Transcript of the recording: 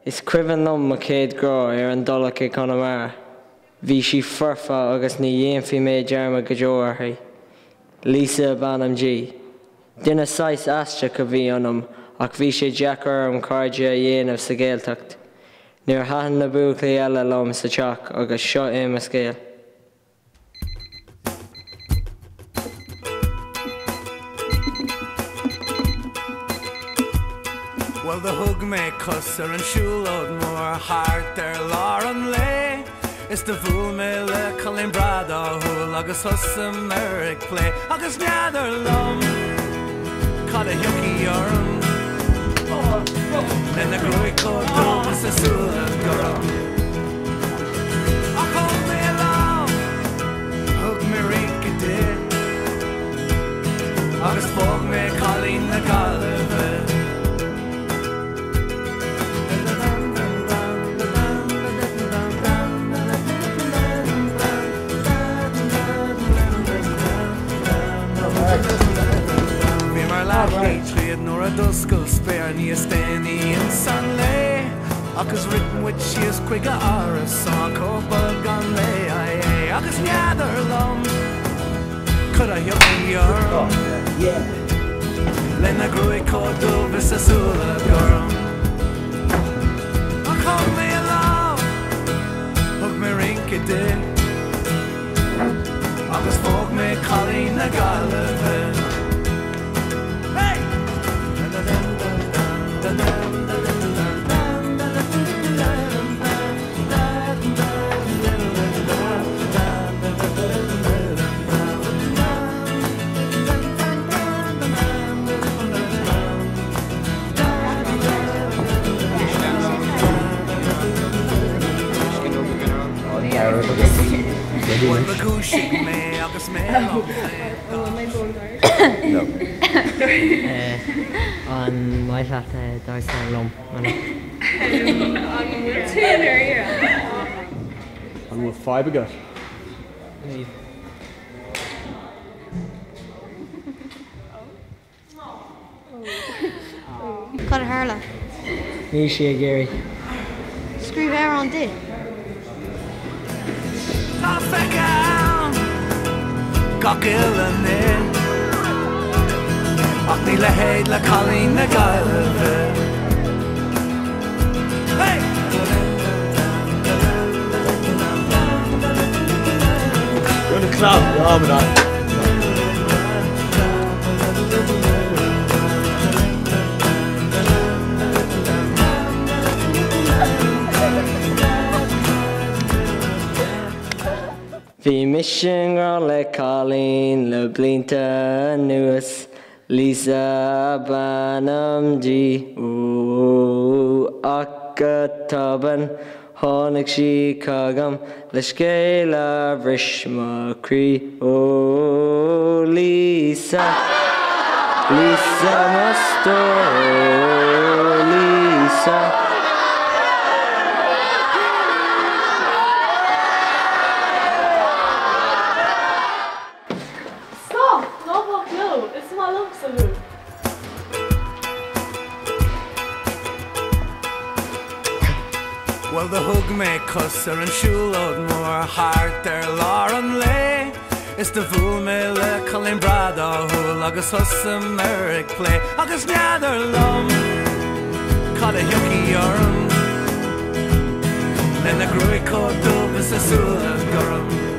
Is cuireann lom a céad Ghrá an Tulach i Conamara. Bhí sí forfa agus ní dhéanfaí méid dearma go deoirthaí. Lísa bannam G. Duine sais aiste go bhí anam ach bhí sé deacar an cairde a dhéanamh sa Gaeltacht. Níor hatan na buaclaí eile lom sa teach agus seo a scéal. Well, the hug me cusser and shulod more heart there Lauren lay. It's the fool me le Colin Brada who agus hus Americ play. Agus gather lum caught a yucky yarn. Then the Ghrá called home as a sula girl. I call me along, hug me rink it did. Agus folk me Colin the Colaiste. Hatred nor a duskull spare ni a steny in sunlay. Agus written with she is quick a song called bug on lay. Agus gather lum could I hear your Len a Ghrá called dove is a sula girl. I call me along, hug me rink it did. Agus folk me Colin the Colaiste. On my flat does lom. On with five ago. Got a harla. Ní sé Gary. Screw air on did. Ach ní le héad le Colin the Colaiste. Hey! Go to club, you're arm and Bhí mission Ghrá le Colin le blinta nuas. Lisa bannam G. Akka taban Honnig si cagam le scéile bhrisma crí. Lisa Lisa Masto Lisa. Well, the hug me cusser and shulod more heart there Lauren lay. It's the fool me le Colin Brada who agus hus Americ play. Agus gather lum caught a yucky yarn. Then the Ghrá called dove is a sula girl.